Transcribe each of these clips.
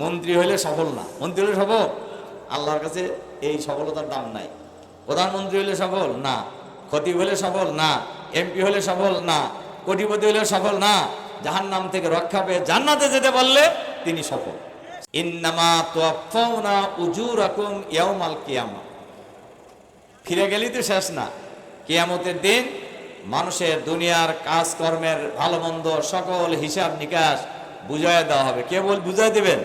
মন্ত্রী হইলে সফল না, মন্ত্রী হলে সফল? আল্লাহর কাছে এই সফলতার দাম নাই। প্রধানমন্ত্রী হলে সফল না, খতিব হলে সফল না, এমপি হলে সফল না, কোটিপতি হলে সফল না। জাহান্নাম থেকে রক্ষা পেয়ে জান্নাতে যেতে পারলে তিনি সফল। ইন্নামা তুওয়াফাউনা উজুরাকুম ইয়াউমাল কিয়ামা। ফিরে গেলেই তো শেষ না, কিয়ামতের দিন মানুষের দুনিয়ার কাজকর্মের ভালো মন্দ সকল হিসাব নিকাশ বুঝায় দেওয়া হবে। কে বুঝাই দেবেন?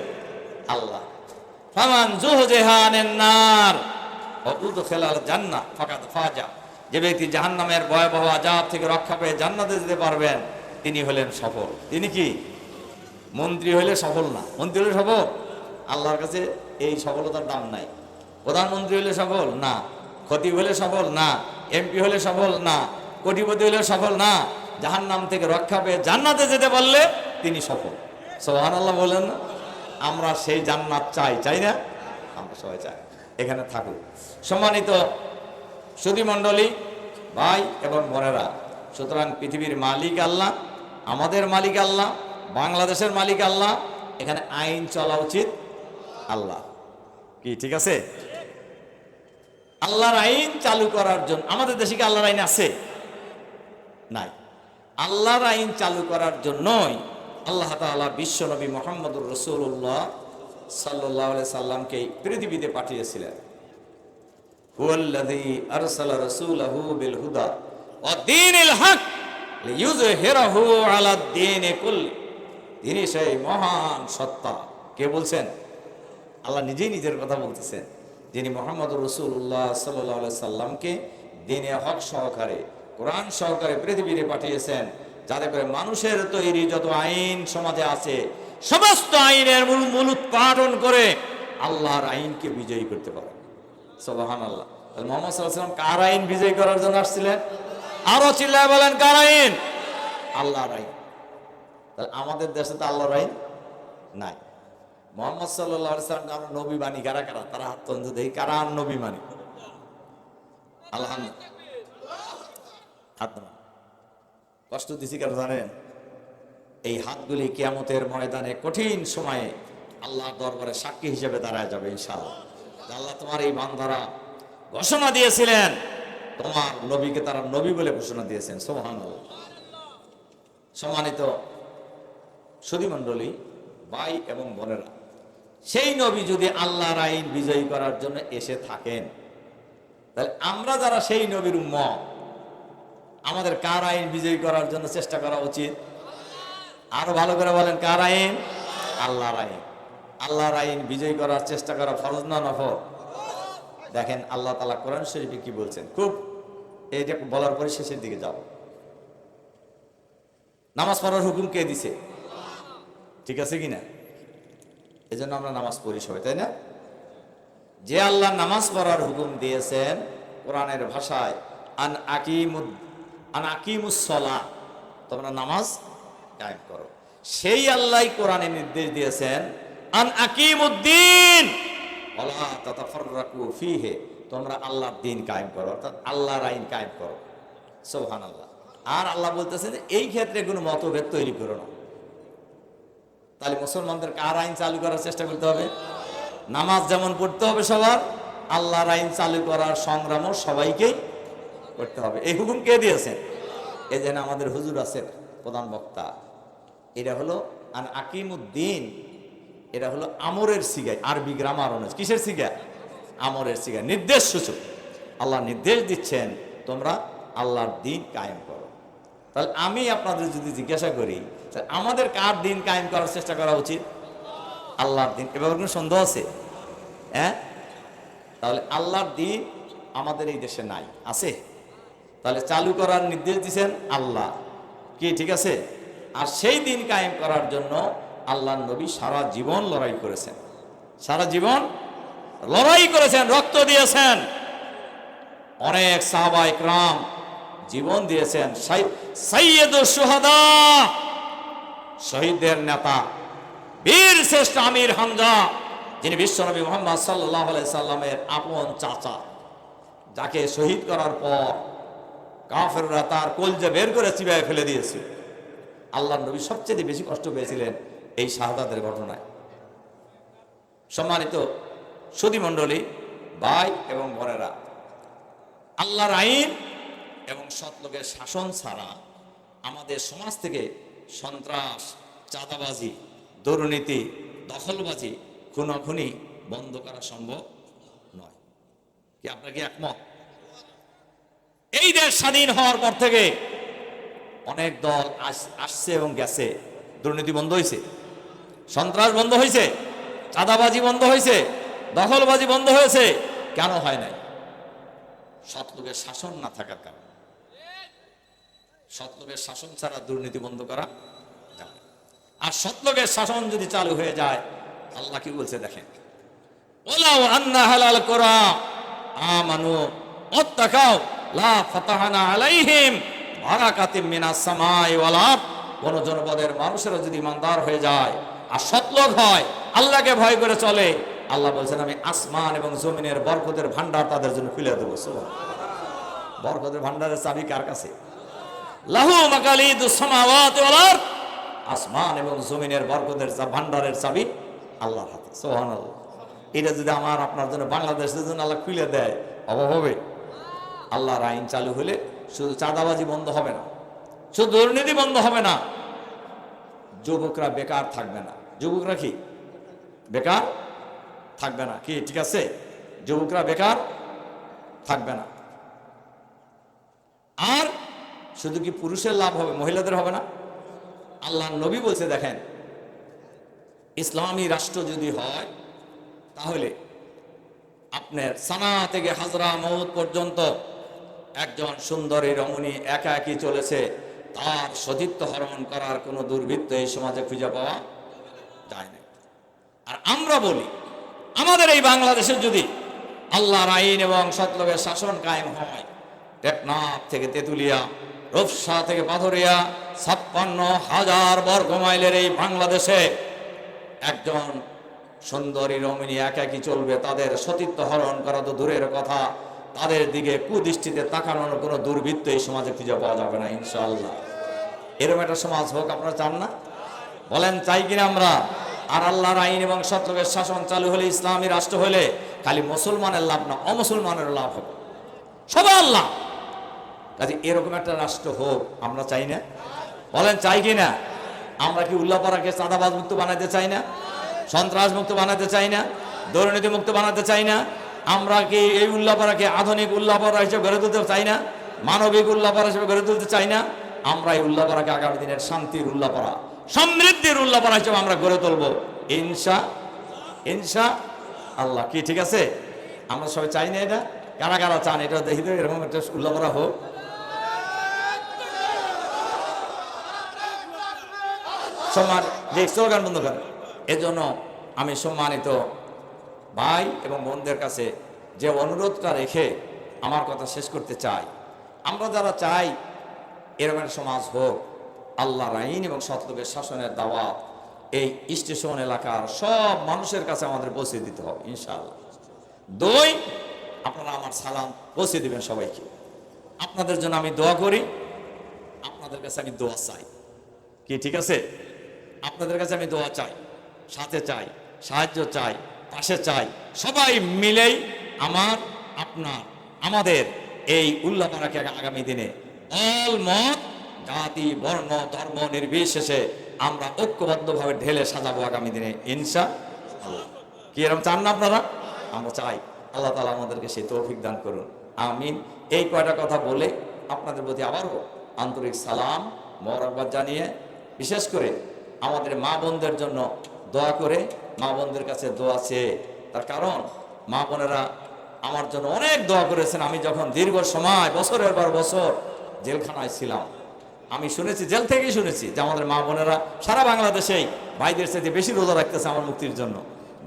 আল্লাহ। ফামান যুহজিহা আনিন নার ওয়া উদখিলাল জান্নাহ ফাকাদ ফাজা। যে ব্যক্তি জাহান্নামের ভয়াবহ আযাব থেকে রক্ষা পেয়ে জান্নাতে যেতে পারবেন তিনি হলেন সফল। তিনি কি? মন্ত্রী হলে সফল না, মন্ত্রী হলে সফল? আল্লাহর কাছে এই সফলতার দাম নাই। প্রধানমন্ত্রী হলে সফল না, খতিব হলে সফল না, এমপি হলে সফল না, কোটিপতি হলে সফল না। জাহান্নাম থেকে রক্ষা পেয়ে জান্নাতে যেতে পারলে তিনি সফল। সুবহানাল্লাহ বলেন না? আমরা সেই জান্নাত চাই, চাই না? আমরা সবাই চাই এখানে থাকুক। সম্মানিত সুধী মণ্ডলী, ভাই এবং বোনেরা, সুতরাং পৃথিবীর মালিক আল্লাহ, আমাদের মালিক আল্লাহ, বাংলাদেশের মালিক আল্লাহ। এখানে আইন চলা উচিত আল্লাহ। কি ঠিক আছে? আল্লাহর আইন চালু করার জন্য আমাদের দেশে কি আল্লাহর আইন আছে? নাই। আল্লাহর আইন চালু করার জন্যই আল্লাহ তাআলা বিশ্ব নবী মুহাম্মদুর রাসূলুল্লাহ সাল্লাল্লাহু আলাইহি সাল্লামকে পৃথিবীতে পাঠিয়েছিলেন। হুয়াল্লাযী আরসালা রাসূলাহু বিল হুদা ওয়া দীনিল হক লিইয়ুযহিরাহু আলাদ দীনি কুল্লি। তিনি সেই মহান সত্তা। কে বলছেন? আল্লাহ নিজেই নিজের কথা বলতেছেন, যিনি মুহাম্মদুর রাসূলুল্লাহ সাল্লাল্লাহু আলাইহি সাল্লামকে দ্বীনে হক সহকারে, কোরআন সহকারে পৃথিবীতে পাঠিয়েছেন, যাতে করে মানুষের তৈরি যত আইন সমাজে আছে সমস্ত আইনের মূল উৎপাদন করে আল্লাহর আইনকে বিজয়ী করতে পারে। সুবহানাল্লাহ। তাহলে মুহাম্মদ সাল্লাল্লাহু আলাইহি ওয়াসাল্লাম কার আইন বিজয়ী করার জন্য আসছিলেন? আরো চিল্লায় বলেন, কার আইন? আল্লাহর আইন। তাহলে আমাদের দেশে তো আল্লাহর আইন নাই। মুহাম্মদ সাল্লাল্লাহু আলাইহি ওয়াসাল্লাম আমরা নবী মানি। কারা কারা? তারা হাত তুলে দেখি কারা নবী মানি। আলহামদুলিল্লাহ। হাত নামান। কষ্ট দিছি কারণ জানেন, এই হাতগুলি কিয়ামতের ময়দানে কঠিন সময়ে আল্লাহর দরবারে সাক্ষী হিসেবে দাঁড়ায় যাবে ইনশাআল্লাহ। আল্লাহ তোমার এই বান্দারা ঘোষণা দিয়েছিলেন, তোমার নবীকে তারা নবী বলে ঘোষণা দিয়েছেন। সুবহানাল্লাহ। সম্মানিত সুধী মণ্ডলী, ভাই এবং বোনেরা, সেই নবী যদি আল্লাহর আইন বিজয়ী করার জন্য এসে থাকেন, তাহলে আমরা যারা সেই নবীর উম্মত, আমাদের কার আইন বিজয়ী করার জন্য চেষ্টা করা উচিত? আরো ভালো করে বলেন, কার আইন? আল্লাহর আইন। আল্লাহর আইন বিজয়ী করার চেষ্টা করা ফরজ না নফল? দেখেন আল্লাহ তাআলা কোরআন শরীফে কি বলছেন, খুব এইটা বলার পরে শেষের দিকে যাব। নামাজ পড়ার হুকুম কে দিছে? ঠিক আছে কিনা? এই জন্য আমরা নামাজ পড়ি সবাই, তাই না? যে আল্লাহ নামাজ পড়ার হুকুম দিয়েছেন কোরআনের ভাষায়, আন আকিমুস সালাহ, তোমরা নামাজ কায়েম করো। সেই আল্লাহই কোরআনে নির্দেশ দিয়েছেন, আন আকিমুদ্দিন ওয়ালা তাতাফাররাকু ফীহি, তোমরা আল্লাহর দ্বীন কায়েম করো, অর্থাৎ আল্লাহর আইন কায়েম করো। সুবহানাল্লাহ। আর আল্লাহ বলতেছেন যে এই ক্ষেত্রে কোনো মতভেদ তৈরি করো না। তাহলে মুসলমানদের কার আইন চালু করার চেষ্টা করতে হবে? নামাজ যেমন পড়তে হবে সবার, আল্লাহর আইন চালু করার সংগ্রামও সবাইকেই করতে হবে। এই হুকুম কে দিয়েছেন? এই যেন আমাদের হুজুর আছেন প্রধান বক্তা, এটা হলো আন আকিমুদ্দিন, এটা হলো আমরের সিগায়, আরবি গ্রামার অনুযায়ী কিসের সিগা? আমরের সিগা, নির্দেশ সূচক। আল্লাহ নির্দেশ দিচ্ছেন তোমরা আল্লাহর দ্বীন কায়েম করো। তাহলে আমি আপনাদের যদি জিজ্ঞাসা করি, আমাদের কার দ্বীন কায়েম করার চেষ্টা করা উচিত? আল্লাহর দ্বীন। এ ব্যাপারে কোনো সন্দেহ আছে? হ্যাঁ? তাহলে আল্লাহর দ্বীন আমাদের এই দেশে নাই, আছে? তাহলে চালু করার নির্দেশ দিচ্ছেন আল্লাহ, কি ঠিক আছে? আর সেই দিন কায়েম করার জন্য আল্লাহর নবী সারা জীবন লড়াই করেছেন, সারা জীবন লড়াই করেছেন, রক্ত দিয়েছেন। অনেক সাহাবা ইকরাম জীবন দিয়েছেন। সাইয়্যিদুশ শুহাদা, শহীদদের নেতা, বীর শ্রেষ্ঠ আমির হামজা, যিনি বিশ্বনবী মুহাম্মদ সাল্লাল্লাহু আলাইহি সাল্লামের আপন চাচা, যাকে শহীদ করার পর কাফেররা তার কলজা বের করে চিবায় ফেলে দিয়েছিল। আল্লাহর নবী সবচেয়ে বেশি কষ্ট পেয়েছিলেন এই শাহাদাতের ঘটনায়। সম্মানিত সুধী মণ্ডলী, ভাই এবং বোনেরা, আল্লাহর আইন এবং সৎলোকের শাসন ছাড়া আমাদের সমাজ থেকে সন্ত্রাস, চাঁদাবাজি, দুর্নীতি, দখলবাজি, খুনাখুনি বন্ধ করা সম্ভব নয়। কি আপনার কি একমত? এই দেশ স্বাধীন হওয়ার পর থেকে অনেক দল আসছে এবং গেছে। দুর্নীতি বন্ধ হয়েছে, সন্ত্রাস বন্ধ হয়েছে, চাঁদাবাজি বন্ধ হয়েছে, দখলবাজি বন্ধ হয়েছে। কেন হয় নাই? সৎলোকের শাসন না থাকার কারণে। সৎলোকের শাসন ছাড়া দুর্নীতি বন্ধ করা যাবে। আর সৎলোকের শাসন যদি চালু হয়ে যায়, আল্লাহ কি বলছে দেখেন, ওলাও আন্না হালাল করা আমানু ওয়াত্তাকাও লা ফাতাহানা আলাইহিম বারাকাতিম মিনাস সামাই ওয়াল আরদ। কোন জনপদের মানুষেরা যদি ইমানদার হয়ে যায় আর সৎলোক হয়, আল্লাহকে ভয় করে চলে, আল্লাহ বলছেন আমি আসমান এবং জমিনের বরকতের ভান্ডার তাদের জন্য খুলে দেবো। বরকতের ভান্ডারের চাবি কার কাছে? লাহু মাকালিদুস সামাওয়াতি ওয়াল আরদ। আসমান এবং জমিনের বরকতের ভান্ডারের চাবি আল্লাহর হাতে। সুবহানাল্লাহ। এটা যদি আমার আপনার জন্য, বাংলাদেশের জন্য আল্লাহ খুলে দেয়, অভাব হবে? আল্লাহর আইন চালু হলে শুধু চাঁদাবাজি বন্ধ হবে না, শুধু দুর্নীতি বন্ধ হবে না, যুবকরা বেকার থাকবে না। যুবকরা কি বেকার থাকবে না? কি ঠিক আছে? যুবকরা বেকার থাকবে না। আর শুধু কি পুরুষের লাভ হবে, মহিলাদের হবে না? আল্লাহ নবী বলছে দেখেন, ইসলামী রাষ্ট্র যদি হয় তাহলে আপনার সানা থেকে হাজরা মউত পর্যন্ত একজন সুন্দরী রমণী একা একই চলেছে, তার সতীত্ব হরণ করার কোনো দুর্বৃত্ত এই সমাজে খুঁজে পাওয়া যায় না। আর আমরা বলি, আমাদের এই বাংলাদেশে যদি আল্লাহর আইন এবং সৎলোকের শাসন কায়েম হয়, টেকনাফ থেকে তেঁতুলিয়া, রূপসা থেকে পাথরিয়া, 56,000 বর্গ মাইলের এই বাংলাদেশে একজন সুন্দরী রমণী একাকি চলবে, তাদের সতীত্ব হরণ করা তো দূরের কথা, তাদের দিকে কুদৃষ্টিতে তাকানোর কোনো দুর্বৃত্ত এই সমাজে খুঁজে পাওয়া যাবে না ইনশাআল্লাহ। এরকম একটা সমাজ হোক আপনারা চান না? বলেন চাই কিনা আমরা? আর আল্লাহর আইন এবং সৎলোকের শাসন চালু হলে, ইসলামী রাষ্ট্র হলে খালি মুসলমানের লাভ না, অমুসলমানের লাভ হবে, সবাই আল্লাহ। কাজে এরকম একটা রাষ্ট্র হোক আমরা চাই না? বলেন চাই কিনা? আমরা কি উল্লাপাড়াকে চাঁদাবাজ মুক্ত বানাতে চাই না? সন্ত্রাস মুক্ত বানাতে চাই না? দুর্নীতি মুক্ত বানাতে চাই না? আমরা কি এই উল্লাপাড়াকে আধুনিক উল্লাপাড়া হিসেবে গড়ে তুলতে চাই না? মানবিক উল্লাপাড়া হিসেবে গড়ে তুলতে চাই না? আমরা এই উল্লাপাড়াকে আগামী দিনের শান্তির উল্লাপাড়া, সমৃদ্ধির উল্লাপাড়া হিসেবে আমরা গড়ে তুলবো ইনশা আল্লাহ। কি ঠিক আছে? আমরা সবাই চাই না? এটা কারা কারা চান? এটা দেখি তো, এরকম একটা উল্লাপাড়া হোক। সম্মান যে স্লোগান বন্ধ করেন। এজন্য আমি সম্মানিত ভাই এবং বোনদের কাছে যে অনুরোধটা রেখে আমার কথা শেষ করতে চাই, আমরা যারা চাই এরকম একটা সমাজ হোক, আল্লাহর আইন এবং সৎলোকের শাসনের দাওয়াত এই স্টেশন এলাকার সব মানুষের কাছে আমাদের পৌঁছে দিতে হবে ইনশাআল্লাহ। দুই, আপনারা আমার সালাম পৌঁছে দিবেন সবাইকে। আপনাদের জন্য আমি দোয়া করি, আপনাদের কাছে আমি দোয়া চাই। কি ঠিক আছে? আপনাদের কাছে আমি দোয়া চাই, সাথে চাই, সাহায্য চাই, পাশে চাই। সবাই মিলেই আমাদের এই উল্লাপাড়াকে আগামী দিনে অল মত, জাতি, বর্ণ, ধর্ম নির্বিশেষে আমরা ঐক্যবদ্ধভাবে ঢেলে সাজাবো আগামী দিনে ইনশাআল্লাহ। কি এরকম চান না আপনারা? আমরা চাই। আল্লাহ তাআলা আমাদেরকে সেই তৌফিক দান করুন, আমিন। এই কয়টা কথা বলে আপনাদের প্রতি আবারও আন্তরিক সালাম মোবারকবাদ জানিয়ে, বিশেষ করে আমাদের মা বোনদের জন্য দোয়া করে, মা বোনদের কাছে দোয়া চেয়ে, তার কারণ মা বোনেরা আমার জন্য অনেক দোয়া করেছেন। আমি যখন দীর্ঘ সময় বছরের পর বছর জেলখানায় ছিলাম, আমি শুনেছি, জেল থেকেই শুনেছি যে আমাদের মা বোনেরা সারা বাংলাদেশেই ভাইদের সাথে বেশি রোজা রাখতেছে আমার মুক্তির জন্য,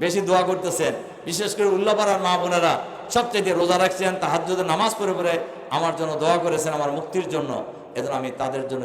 বেশি দোয়া করতেছেন। বিশেষ করে উল্লাপাড়ার মা বোনেরা সবচেয়ে রোজা রাখছেন, তাহাজ্জুদের নামাজ পড়ে পড়ে আমার জন্য দোয়া করেছেন আমার মুক্তির জন্য। এজন্য আমি তাদের জন্য